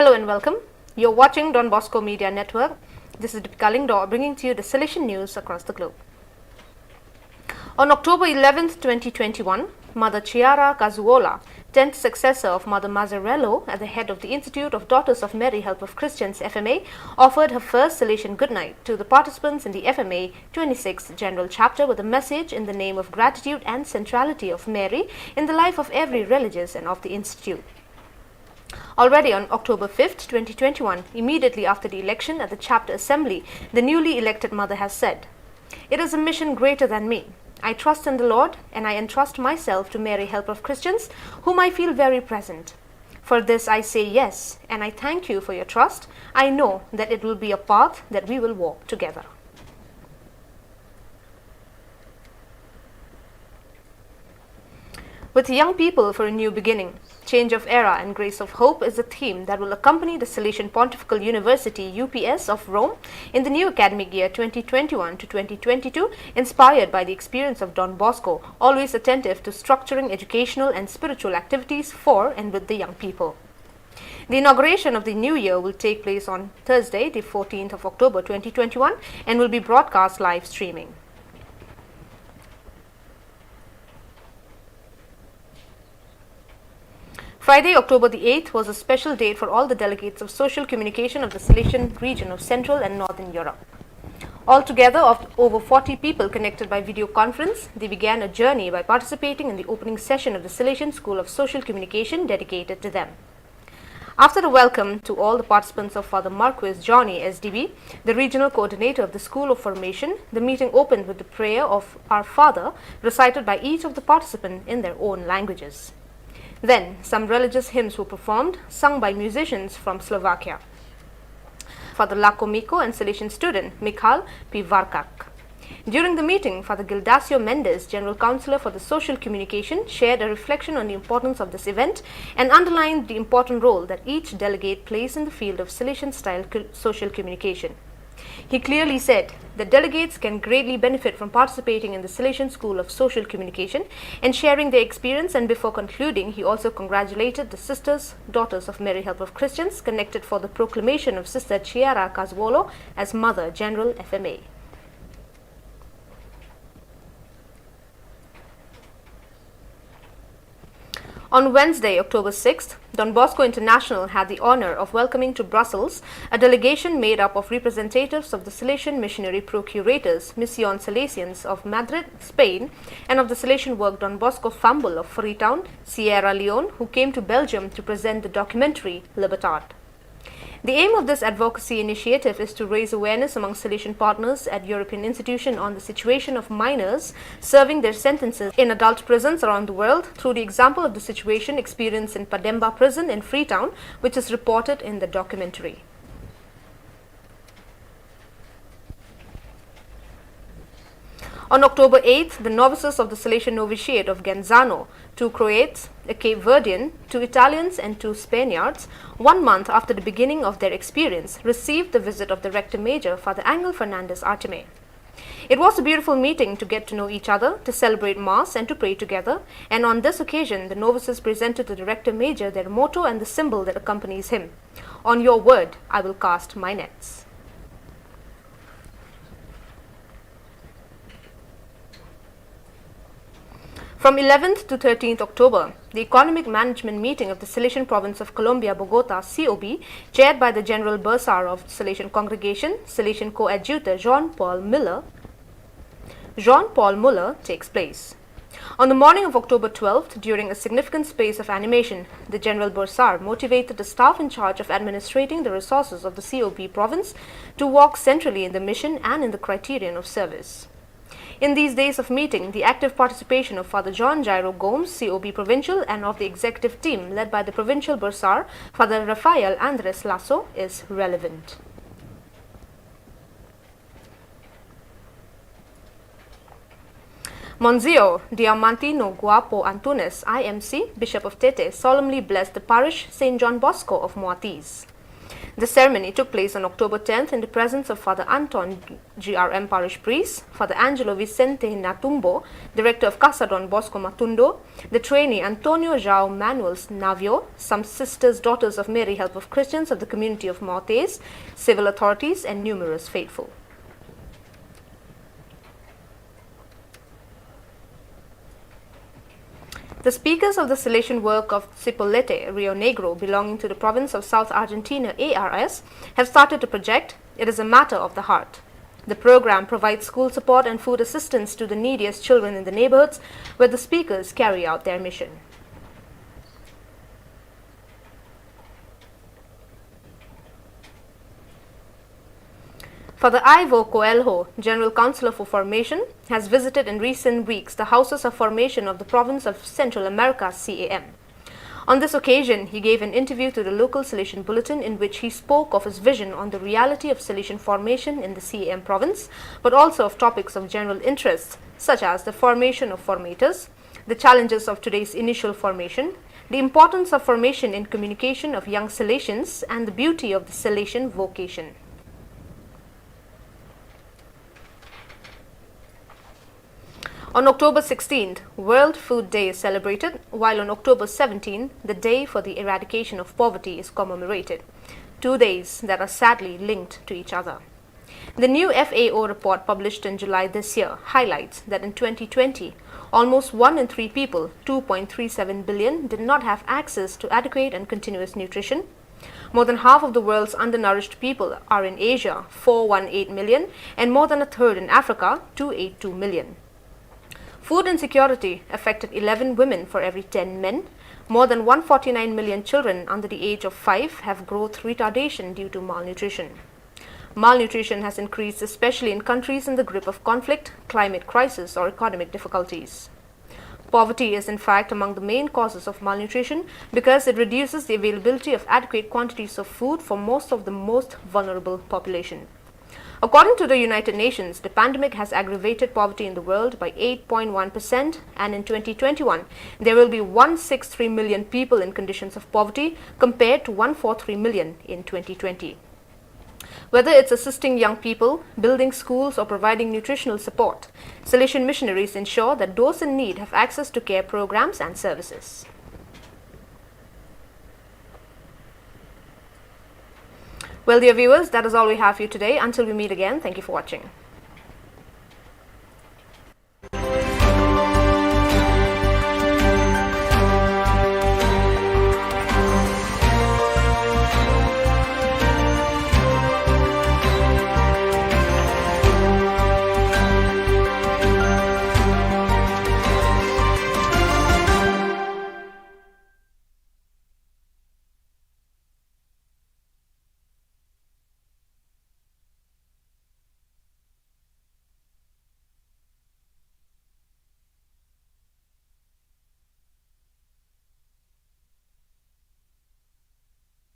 Hello and welcome. You're watching Don Bosco Media Network. This is Deepika Lingdor bringing to you the Salesian news across the globe. On October 11th, 2021, Mother Chiara Cazuola, 10th successor of Mother Mazzarello at the head of the Institute of Daughters of Mary Help of Christians FMA, offered her first Salesian goodnight to the participants in the FMA 26th General Chapter with a message in the name of gratitude and centrality of Mary in the life of every religious and of the Institute. Already on October 5th, 2021, immediately after the election at the chapter assembly, the newly elected mother has said, "It is a mission greater than me. I trust in the Lord and I entrust myself to Mary Help of Christians, whom I feel very present. For this I say yes, and I thank you for your trust. I know that it will be a path that we will walk together." With young people for a new beginning, change of era and grace of hope is the theme that will accompany the Salesian Pontifical University UPS of Rome in the new academic year 2021 to 2022, inspired by the experience of Don Bosco, always attentive to structuring educational and spiritual activities for and with the young people. The inauguration of the new year will take place on Thursday, the 14th of October 2021, and will be broadcast live streaming. Friday, October the 8th was a special date for all the delegates of social communication of the Salesian region of Central and Northern Europe. Altogether, of over 40 people connected by video conference, they began a journey by participating in the opening session of the Salesian School of Social Communication dedicated to them. After a welcome to all the participants of Father Marquis Johnny SDB, the regional coordinator of the School of Formation, the meeting opened with the prayer of Our Father recited by each of the participants in their own languages. Then, some religious hymns were performed, sung by musicians from Slovakia. Father Lacomiko and Salesian student Michal Pivarkak. During the meeting, Father Gildacio Mendes, General Counselor for the Social Communication, shared a reflection on the importance of this event and underlined the important role that each delegate plays in the field of Salesian-style social communication. He clearly said that delegates can greatly benefit from participating in the Salesian School of Social Communication and sharing their experience, and before concluding, he also congratulated the sisters, daughters of Mary Help of Christians, connected for the proclamation of Sister Chiara Cazuolo as Mother General FMA. On Wednesday, October 6th, Don Bosco International had the honor of welcoming to Brussels a delegation made up of representatives of the Salesian Missionary Procurators, Mission Salesians of Madrid, Spain, and of the Salesian Work Don Bosco Fambul of Freetown, Sierra Leone, who came to Belgium to present the documentary Libertad. The aim of this advocacy initiative is to raise awareness among Salesian partners at European institutions on the situation of minors serving their sentences in adult prisons around the world through the example of the situation experienced in Pademba prison in Freetown, which is reported in the documentary. On October 8th, the novices of the Salesian Novitiate of Genzano, 2 Croats, a Cape Verdean, 2 Italians and 2 Spaniards, 1 month after the beginning of their experience, received the visit of the Rector Major, Father Angel Fernandez Artime. It was a beautiful meeting to get to know each other, to celebrate Mass and to pray together, and on this occasion the novices presented to the Rector Major their motto and the symbol that accompanies him: "On your word I will cast my nets." From 11th to 13th October, the Economic Management Meeting of the Salesian Province of Colombia, Bogota, COB, chaired by the General Bursar of the Salesian Congregation, Salesian Coadjutor Jean-Paul Muller, takes place. On the morning of October 12th, during a significant space of animation, the General Bursar motivated the staff in charge of administrating the resources of the COB province to walk centrally in the mission and in the criterion of service. In these days of meeting, the active participation of Father John Jairo Gomes, COB Provincial, and of the executive team led by the Provincial Bursar, Father Rafael Andres Lasso, is relevant. Monzio Diamantino Guapo Antunes, IMC, Bishop of Tete, solemnly blessed the parish St. John Bosco of Moatiz. The ceremony took place on October 10th in the presence of Father Anton, GRM parish priest, Father Angelo Vicente Natumbo, director of Casa Don Bosco Matundo, the trainee Antonio João Manuel Navio, some sisters, daughters of Mary, Help of Christians of the community of Mortes, civil authorities, and numerous faithful. The speakers of the Salesian work of Cipolletti, Rio Negro, belonging to the province of South Argentina, ARS, have started to project It is a Matter of the Heart. The program provides school support and food assistance to the neediest children in the neighborhoods where the speakers carry out their mission. Father Ivo Coelho, General Councillor for Formation, has visited in recent weeks the houses of formation of the province of Central America, CAM. On this occasion, he gave an interview to the local Salesian bulletin in which he spoke of his vision on the reality of Salesian formation in the CAM province, but also of topics of general interest, such as the formation of formators, the challenges of today's initial formation, the importance of formation in communication of young Salesians, and the beauty of the Salesian vocation. On October 16th, World Food Day is celebrated, while on October 17th, the Day for the Eradication of Poverty is commemorated, 2 days that are sadly linked to each other. The new FAO report published in July this year highlights that in 2020, almost 1 in 3 people, 2.37 billion, did not have access to adequate and continuous nutrition. More than half of the world's undernourished people are in Asia, 418 million, and more than a third in Africa, 282 million. Food insecurity affected 11 women for every 10 men. More than 149 million children under the age of 5 have growth retardation due to malnutrition. Malnutrition has increased especially in countries in the grip of conflict, climate crisis, or economic difficulties. Poverty is in fact among the main causes of malnutrition because it reduces the availability of adequate quantities of food for most of the most vulnerable population. According to the United Nations, the pandemic has aggravated poverty in the world by 8.1%, and in 2021, there will be 163 million people in conditions of poverty compared to 143 million in 2020. Whether it's assisting young people, building schools, or providing nutritional support, Salesian missionaries ensure that those in need have access to care programs and services. Well, dear viewers, that is all we have for you today. Until we meet again, thank you for watching.